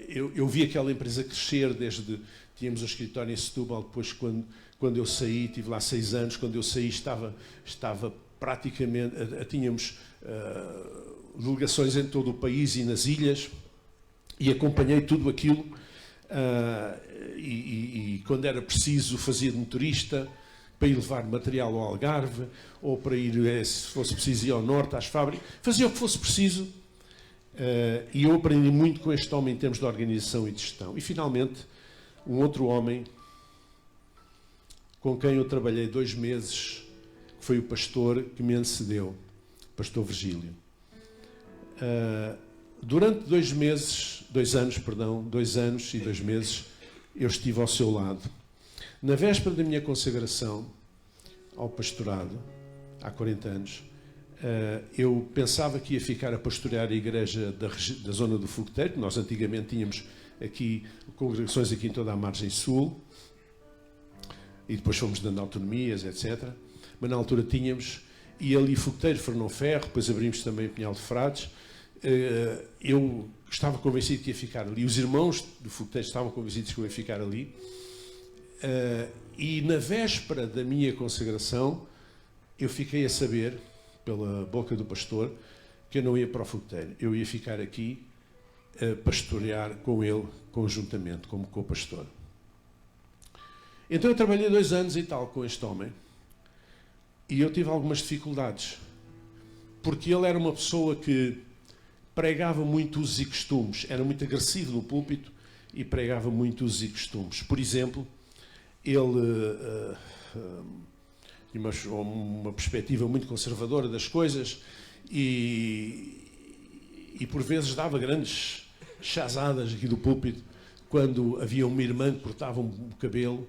Eu vi aquela empresa crescer desde... Tínhamos um escritório em Setúbal, depois quando eu saí, tive lá 6 anos, quando eu saí estava praticamente... Tínhamos delegações em todo o país e nas ilhas, e acompanhei tudo aquilo, e quando era preciso fazia de motorista, para ir levar material ao Algarve, ou para ir, se fosse preciso, ir ao norte, às fábricas, fazia o que fosse preciso. E eu aprendi muito com este homem em termos de organização e de gestão. E, finalmente, um outro homem com quem eu trabalhei 2 meses, que foi o pastor que me antecedeu, o pastor Virgílio. Durante 2 anos e 2 meses, eu estive ao seu lado. Na véspera da minha consagração ao pastorado, há 40 anos, eu pensava que ia ficar a pastorear a igreja da zona do Fogoteiro. Nós antigamente tínhamos aqui congregações aqui em toda a margem sul, e depois fomos dando autonomias, etc. Mas na altura tínhamos, e ali Fogoteiro, Fernão Ferro, depois abrimos também Pinhal de Frades. Eu estava convencido que ia ficar ali. Os irmãos do Fogoteiro estavam convencidos que eu ia ficar ali. E na véspera da minha consagração, eu fiquei a saber, pela boca do pastor, que eu não ia para o Fogoteiro. Eu ia ficar aqui a pastorear com ele, conjuntamente, como co-pastor. Então eu trabalhei 2 anos e tal com este homem, e eu tive algumas dificuldades, porque ele era uma pessoa que pregava muito usos e costumes, era muito agressivo no púlpito e pregava muito usos e costumes. Por exemplo, ele tinha uma perspectiva muito conservadora das coisas e por vezes dava grandes chazadas aqui do púlpito quando havia uma irmã que cortava o cabelo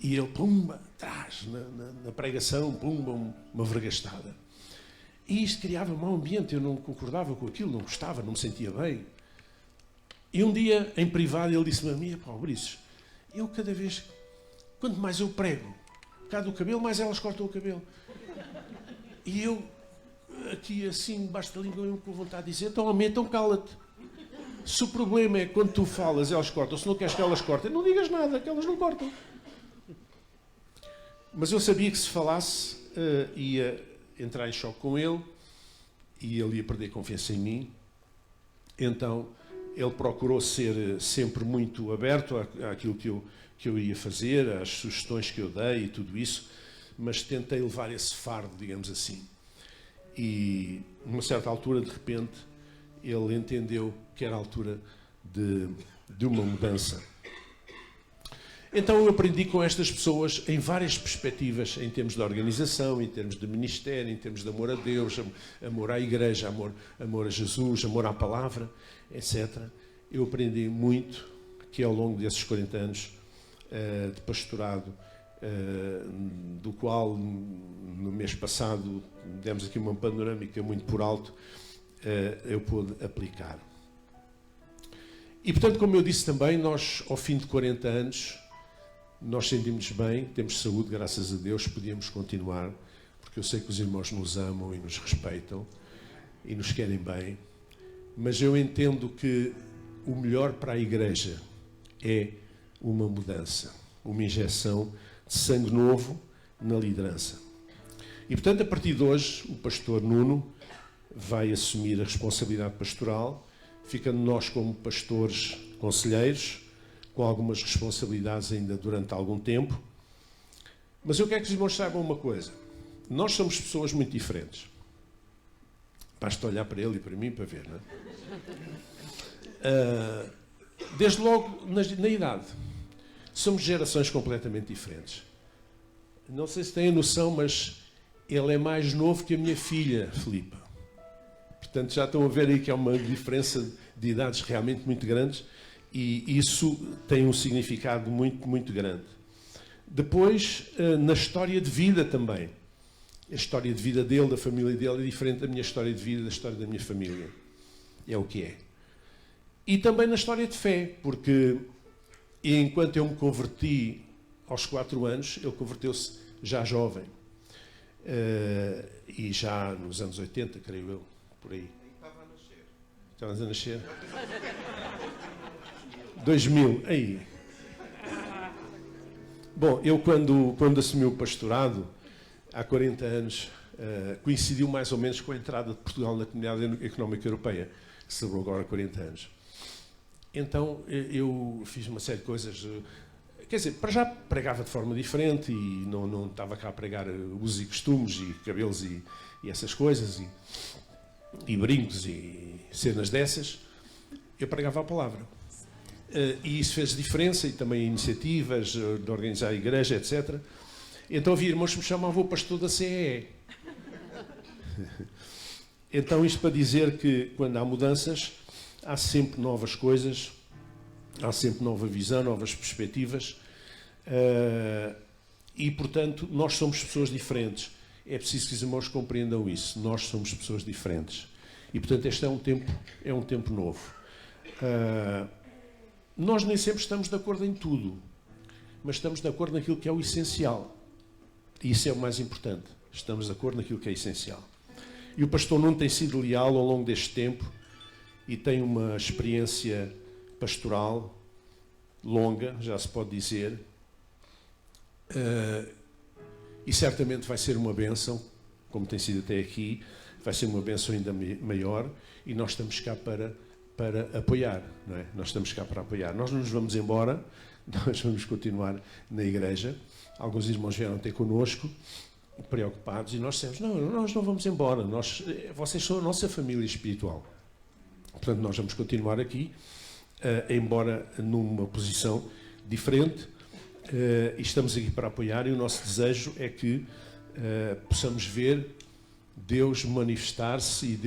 e ele, pumba, atrás, na pregação, pumba, uma vergastada. E isto criava mau ambiente, eu não concordava com aquilo, não gostava, não me sentia bem. E um dia, em privado, ele disse-me a mim: "Pá, Maurício, eu cada vez quanto mais eu prego cá do cabelo, mais elas cortam o cabelo. E eu, aqui assim, debaixo da língua, mesmo com vontade de dizer, então, homem, então cala-te. Se o problema é que quando tu falas, elas cortam, se não queres que elas cortem, não digas nada, que elas não cortam. Mas eu sabia que se falasse, ia entrar em choque com ele, e ele ia perder confiança em mim. Então, ele procurou ser sempre muito aberto àquilo que eu ia fazer, às sugestões que eu dei e tudo isso, mas tentei levar esse fardo, digamos assim. E, numa certa altura, de repente, ele entendeu que era a altura de uma mudança. Então eu aprendi com estas pessoas em várias perspectivas, em termos de organização, em termos de ministério, em termos de amor a Deus, amor à igreja, amor a Jesus, amor à palavra, etc. Eu aprendi muito que ao longo desses 40 anos de pastorado, do qual no mês passado demos aqui uma panorâmica muito por alto, eu pude aplicar. E portanto, como eu disse também, nós ao fim de 40 anos, nós sentimos-nos bem, temos saúde, graças a Deus, podíamos continuar, porque eu sei que os irmãos nos amam e nos respeitam e nos querem bem, mas eu entendo que o melhor para a igreja é uma mudança, uma injeção de sangue novo na liderança. E portanto, a partir de hoje, o pastor Nuno vai assumir a responsabilidade pastoral, ficando nós como pastores conselheiros, com algumas responsabilidades ainda durante algum tempo. Mas eu quero que os irmãos saibam uma coisa. Nós somos pessoas muito diferentes. Basta olhar para ele e para mim para ver, não é? Desde logo na idade. Somos gerações completamente diferentes. Não sei se têm a noção, mas ele é mais novo que a minha filha, Filipa. Portanto, já estão a ver aí que há uma diferença de idades realmente muito grandes. E isso tem um significado muito, muito grande. Depois, na história de vida também. A história de vida dele, da família dele, é diferente da minha história de vida, da história da minha família. É o que é. E também na história de fé, porque enquanto eu me converti aos 4 anos, ele converteu-se já jovem. E já nos anos 80, creio eu, por aí. Estava a nascer. Estavas a nascer? 2000, aí. Bom, eu quando assumi o pastorado, há 40 anos, coincidiu mais ou menos com a entrada de Portugal na Comunidade Económica Europeia, que celebrou agora 40 anos. Então, eu fiz uma série de coisas, quer dizer, para já pregava de forma diferente e não estava cá a pregar usos e costumes e cabelos e essas coisas e brincos e cenas dessas. Eu pregava a palavra. E isso fez diferença, e também iniciativas de organizar a igreja, etc. Então havia irmãos que me chamavam o pastor da CEE. Então isto para dizer que quando há mudanças, há sempre novas coisas, há sempre nova visão, novas perspectivas, e portanto nós somos pessoas diferentes. É preciso que os irmãos compreendam isso. Nós somos pessoas diferentes. E portanto este é um tempo novo. Nós nem sempre estamos de acordo em tudo, mas estamos de acordo naquilo que é o essencial. E isso é o mais importante. Estamos de acordo naquilo que é essencial. E o pastor Nuno tem sido leal ao longo deste tempo e tem uma experiência pastoral longa, já se pode dizer, e certamente vai ser uma bênção, como tem sido até aqui, vai ser uma bênção ainda maior, e nós estamos cá para apoiar, não é? Nós estamos cá para apoiar. Nós não nos vamos embora, nós vamos continuar na igreja. Alguns irmãos vieram ter connosco, preocupados, e nós dissemos, nós não vamos embora, vocês são a nossa família espiritual. Portanto, nós vamos continuar aqui, embora numa posição diferente, e estamos aqui para apoiar, e o nosso desejo é que possamos ver Deus manifestar-se e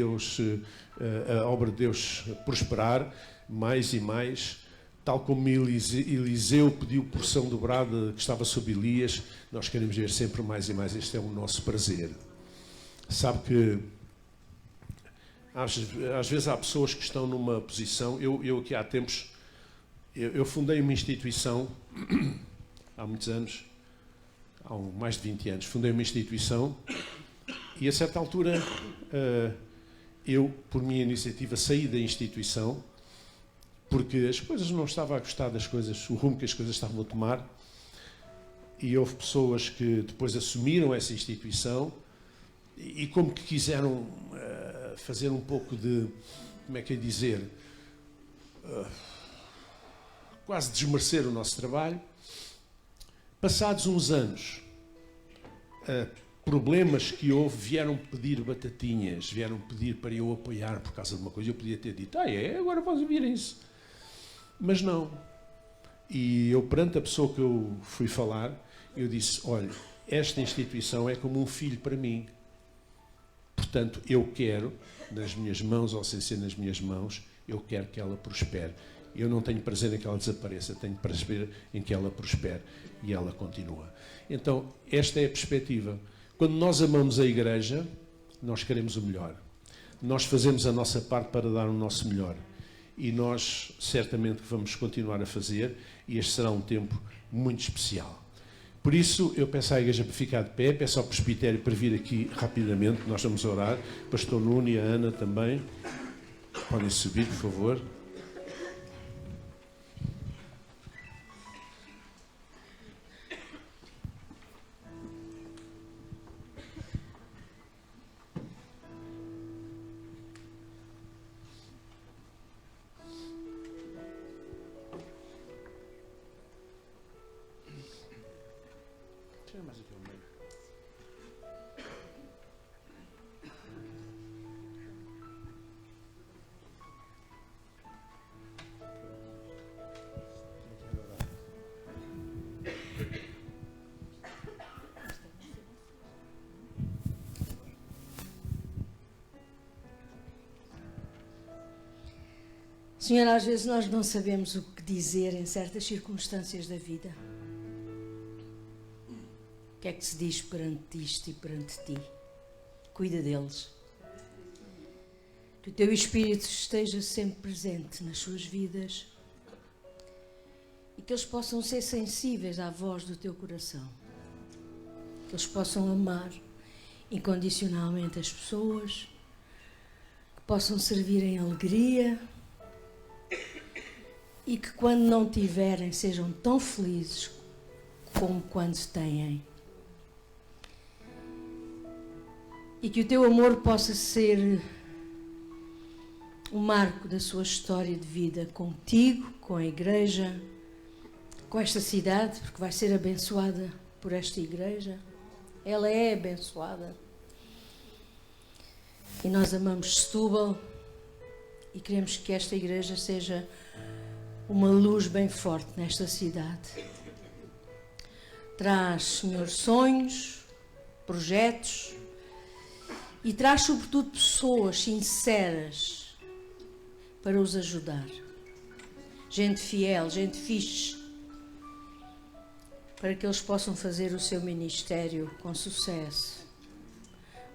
a obra de Deus prosperar mais e mais, tal como Eliseu pediu porção dobrada que estava sob Elias. Nós queremos ver sempre mais e mais. Este é o nosso prazer. Sabe que às vezes há pessoas que estão numa posição. Eu aqui há tempos eu fundei uma instituição há muitos anos, há mais de 20 anos, fundei uma instituição e a certa altura eu, por minha iniciativa, saí da instituição porque as coisas não estavam a gostar das coisas, o rumo que as coisas estavam a tomar, e houve pessoas que depois assumiram essa instituição e como que quiseram fazer um pouco de, como é que é dizer, quase desmerecer o nosso trabalho. Passados uns anos, problemas que houve, vieram pedir batatinhas, vieram pedir para eu apoiar por causa de uma coisa. Eu podia ter dito, agora vamos vir isso. Mas não. E eu, perante a pessoa que eu fui falar, eu disse, olha, esta instituição é como um filho para mim. Portanto, eu quero, nas minhas mãos ou sem ser nas minhas mãos, eu quero que ela prospere. Eu não tenho prazer em que ela desapareça, tenho prazer em que ela prospere. E ela continua. Então, esta é a perspectiva. Quando nós amamos a Igreja, nós queremos o melhor. Nós fazemos a nossa parte para dar o nosso melhor. E nós, certamente, vamos continuar a fazer, e este será um tempo muito especial. Por isso, eu peço à Igreja para ficar de pé, peço ao presbitério para vir aqui rapidamente, nós vamos orar. Pastor Nuno e a Ana também. Podem subir, por favor. Senhor, às vezes nós não sabemos o que dizer em certas circunstâncias da vida. O que é que se diz perante isto e perante ti? Cuida deles. Que o teu Espírito esteja sempre presente nas suas vidas e que eles possam ser sensíveis à voz do teu coração. Que eles possam amar incondicionalmente as pessoas, que possam servir em alegria, e que quando não tiverem sejam tão felizes como quando têm. E que o teu amor possa ser um marco da sua história de vida contigo, com a Igreja, com esta cidade, porque vai ser abençoada por esta Igreja. Ela é abençoada. E nós amamos Setúbal e queremos que esta Igreja seja uma luz bem forte nesta cidade. Traz, Senhor, sonhos, projetos e traz, sobretudo, pessoas sinceras para os ajudar. Gente fiel, gente fixe, para que eles possam fazer o seu ministério com sucesso,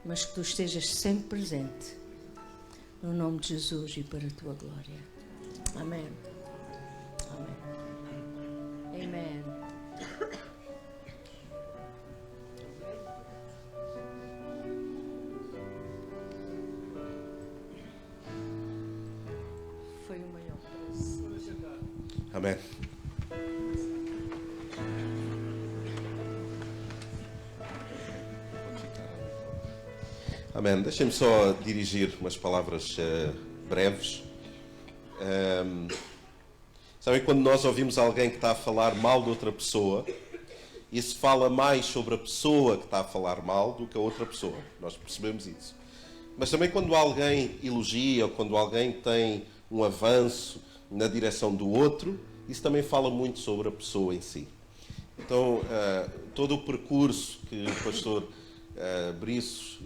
mas que tu estejas sempre presente, no nome de Jesus e para a tua glória. Amém. Amém. Amém. Foi o maior prazer. Amém. Amém. Deixem-me só dirigir umas palavras breves. Sabem, quando nós ouvimos alguém que está a falar mal de outra pessoa, isso fala mais sobre a pessoa que está a falar mal do que a outra pessoa. Nós percebemos isso. Mas também quando alguém elogia ou quando alguém tem um avanço na direção do outro, isso também fala muito sobre a pessoa em si. Então, todo o percurso que o pastor Briços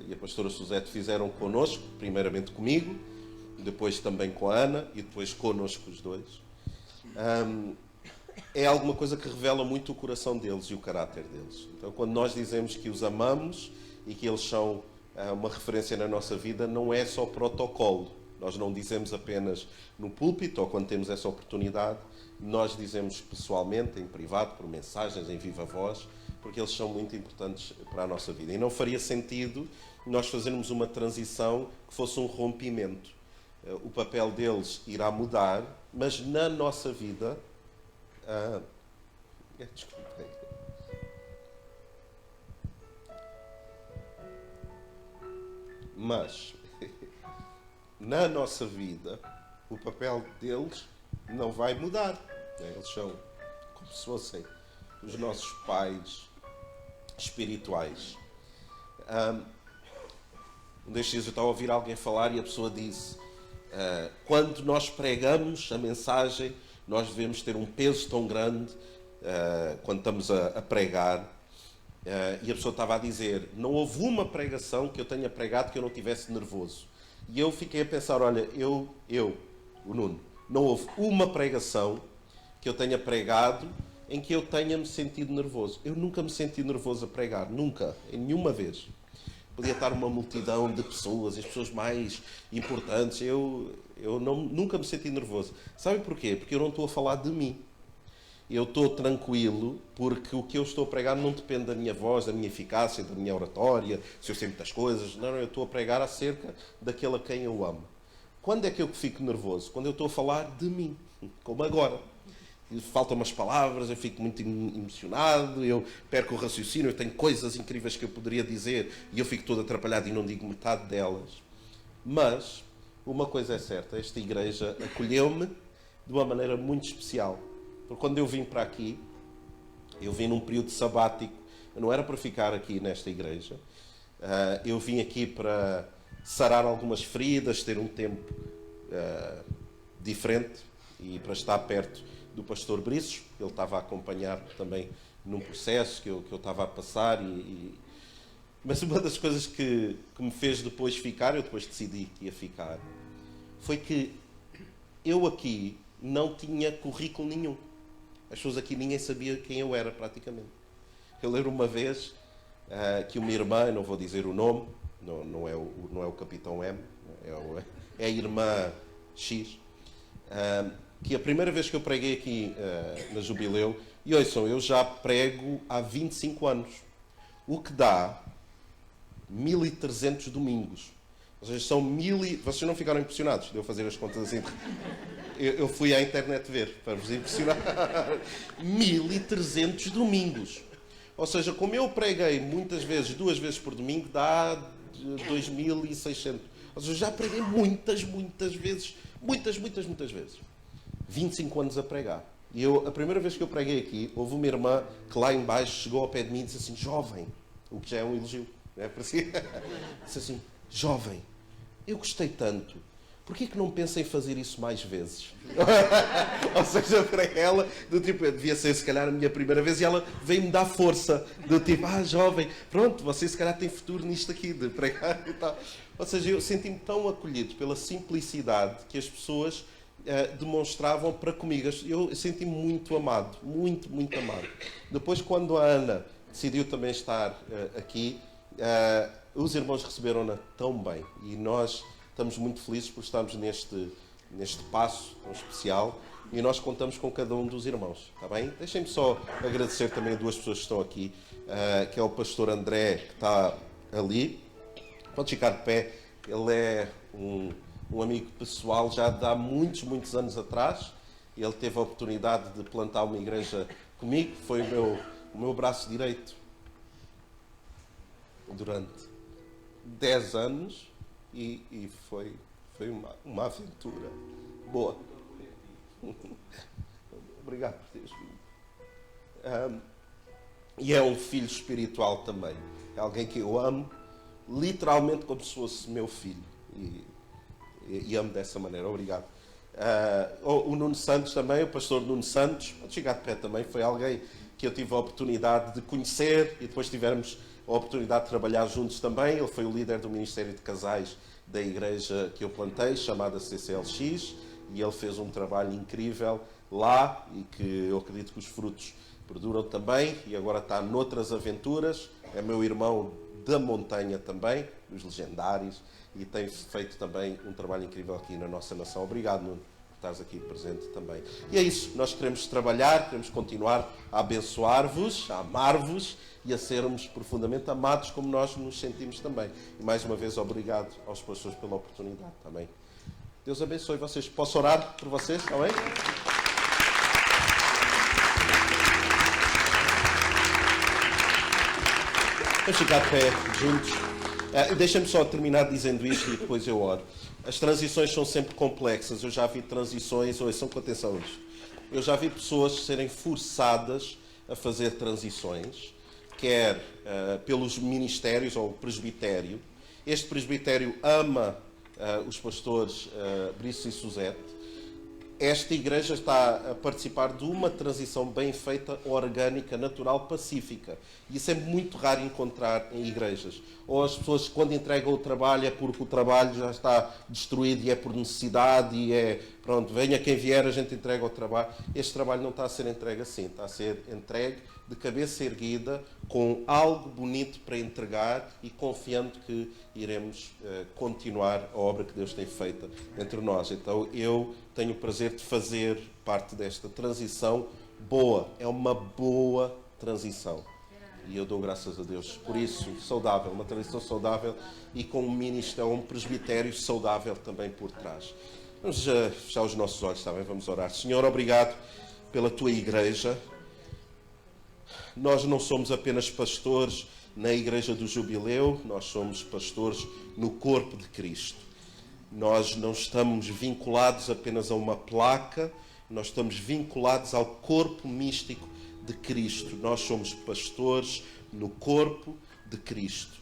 e a pastora Suzete fizeram connosco, primeiramente comigo, depois também com a Ana e depois connosco os dois, é alguma coisa que revela muito o coração deles e o caráter deles. Então, quando nós dizemos que os amamos e que eles são uma referência na nossa vida, não é só protocolo. Nós não dizemos apenas no púlpito ou quando temos essa oportunidade, nós dizemos pessoalmente, em privado, por mensagens, em viva voz, porque eles são muito importantes para a nossa vida. E não faria sentido nós fazermos uma transição que fosse um rompimento. O papel deles irá mudar, mas na nossa vida... Desculpem. Mas, na nossa vida, o papel deles não vai mudar. Eles são como se fossem os nossos pais espirituais. Um destes dias eu estava a ouvir alguém falar e a pessoa disse: quando nós pregamos a mensagem, nós devemos ter um peso tão grande quando estamos a pregar. E a pessoa estava a dizer: não houve uma pregação que eu tenha pregado que eu não tivesse nervoso. E eu fiquei a pensar: olha, o Nuno, não houve uma pregação que eu tenha pregado em que eu tenha me sentido nervoso. Eu nunca me senti nervoso a pregar, nunca, em nenhuma vez. Podia estar uma multidão de pessoas, as pessoas mais importantes, eu nunca me senti nervoso. Sabem porquê? Porque eu não estou a falar de mim. Eu estou tranquilo porque o que eu estou a pregar não depende da minha voz, da minha eficácia, da minha oratória, se eu sei muitas coisas. Não, eu estou a pregar acerca daquele a quem eu amo. Quando é que eu fico nervoso? Quando eu estou a falar de mim, como agora. Faltam umas palavras, eu fico muito emocionado, eu perco o raciocínio, eu tenho coisas incríveis que eu poderia dizer e eu fico todo atrapalhado e não digo metade delas. Mas, uma coisa é certa, esta igreja acolheu-me de uma maneira muito especial. Porque quando eu vim para aqui, eu vim num período sabático, eu não era para ficar aqui nesta igreja, eu vim aqui para sarar algumas feridas, ter um tempo diferente e para estar perto do pastor Briços. Ele estava a acompanhar também num processo que eu estava a passar. Mas uma das coisas que me fez depois ficar, eu depois decidi que ia ficar, foi que eu aqui não tinha currículo nenhum. As pessoas aqui, ninguém sabia quem eu era, praticamente. Eu lembro uma vez que uma irmã, não vou dizer o nome, não é o Capitão M, é a irmã X, que a primeira vez que eu preguei aqui na Jubileu, e ouçam, eu já prego há 25 anos, o que dá 1300 domingos. Ou seja, são Vocês não ficaram impressionados de eu fazer as contas assim? Eu fui à internet ver, para vos impressionar. 1300 domingos. Ou seja, como eu preguei muitas vezes, 2 vezes por domingo, dá 2600. Ou seja, já preguei muitas vezes. Muitas vezes. 25 anos a pregar. E a primeira vez que eu preguei aqui, houve uma irmã que lá em baixo chegou ao pé de mim e disse assim: jovem, o que já é um elogio, não é? Disse assim: jovem, eu gostei tanto, porquê que não pensa em fazer isso mais vezes? Ou seja, para ela, do tipo, devia ser se calhar a minha primeira vez, e ela veio-me dar força, do tipo: jovem, pronto, você se calhar tem futuro nisto aqui, de pregar e tal. Ou seja, eu senti-me tão acolhido pela simplicidade que as pessoas demonstravam para comigo. Eu senti-me muito amado, muito amado. Depois, quando a Ana decidiu também estar aqui, os irmãos receberam-na tão bem, e nós estamos muito felizes por estarmos neste passo tão especial, e nós contamos com cada um dos irmãos, está bem? Deixem-me só agradecer também a 2 pessoas que estão aqui, que é o pastor André, que está ali. Pode ficar de pé. Ele é um amigo pessoal já de há muitos anos atrás. Ele teve a oportunidade de plantar uma igreja comigo, foi o meu braço direito durante 10 anos e foi uma aventura boa. Obrigado por teres vindo. E é um filho espiritual também. É alguém que eu amo, literalmente como se fosse meu filho. E amo dessa maneira. Obrigado. O Nuno Santos também, o pastor Nuno Santos, pode chegar de pé também, foi alguém que eu tive a oportunidade de conhecer e depois tivemos a oportunidade de trabalhar juntos também. Ele foi o líder do Ministério de Casais da igreja que eu plantei, chamada CCLX, e ele fez um trabalho incrível lá e que eu acredito que os frutos perduram também e agora está noutras aventuras. É meu irmão da montanha também, dos legendários, e tem feito também um trabalho incrível aqui na nossa nação. Obrigado, Nuno, por estares aqui presente também. E é isso, nós queremos trabalhar, queremos continuar a abençoar-vos, a amar-vos e a sermos profundamente amados como nós nos sentimos também. E mais uma vez, obrigado aos pastores pela oportunidade também. Deus abençoe vocês. Posso orar por vocês? Está bem? Vamos ficar de pé juntos. Deixem-me só terminar dizendo isto e depois eu oro. As transições são sempre complexas. Eu já vi transições, ouçam com atenção isto. Eu já vi pessoas serem forçadas a fazer transições, quer pelos ministérios ou o presbitério. Este presbitério ama os pastores Brice e Suzette. Esta igreja está a participar de uma transição bem feita, orgânica, natural, pacífica. E isso é muito raro encontrar em igrejas. Ou as pessoas, quando entregam o trabalho, é porque o trabalho já está destruído e é por necessidade e é, pronto, venha quem vier, a gente entrega o trabalho. Este trabalho não está a ser entregue assim. Está a ser entregue de cabeça erguida, com algo bonito para entregar e confiando que iremos continuar a obra que Deus tem feita entre nós. Então, eu tenho o prazer de fazer parte desta transição boa. É uma boa transição. E eu dou graças a Deus por isso, saudável, uma transição saudável e com um ministério, um presbitério saudável também por trás. Vamos fechar os nossos olhos, está bem? Vamos orar. Senhor, obrigado pela tua igreja. Nós não somos apenas pastores na Igreja do Jubileu, nós somos pastores no corpo de Cristo. Nós não estamos vinculados apenas a uma placa, nós estamos vinculados ao corpo místico de Cristo. Nós somos pastores no corpo de Cristo.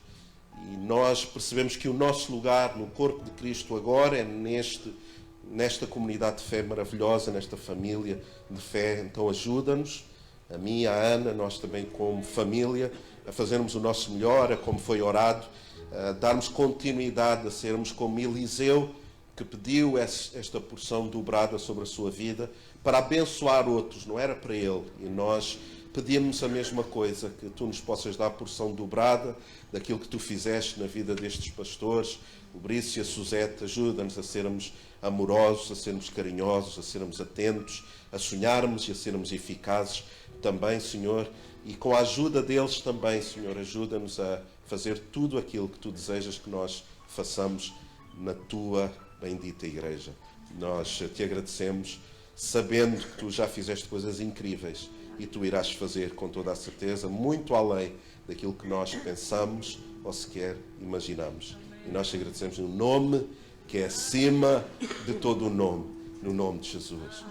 E nós percebemos que o nosso lugar no corpo de Cristo agora é nesta comunidade de fé maravilhosa, nesta família de fé. Então ajuda-nos, a mim, a Ana, nós também como família, a fazermos o nosso melhor, a como foi orado, a darmos continuidade, a sermos como Eliseu, que pediu esta porção dobrada sobre a sua vida, para abençoar outros, não era para ele. E nós pedimos a mesma coisa, que tu nos possas dar a porção dobrada daquilo que tu fizeste na vida destes pastores, o Brice e a Suzette. Ajuda-nos a sermos amorosos, a sermos carinhosos, a sermos atentos, a sonharmos e a sermos eficazes também, Senhor. E com a ajuda deles também, Senhor, ajuda-nos a fazer tudo aquilo que tu desejas que nós façamos na tua bendita igreja. Nós te agradecemos, sabendo que tu já fizeste coisas incríveis e tu irás fazer com toda a certeza, muito além daquilo que nós pensamos ou sequer imaginamos. E nós te agradecemos no nome que é acima de todo o nome, no nome de Jesus.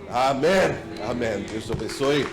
Amém. Amém. Deus te abençoe.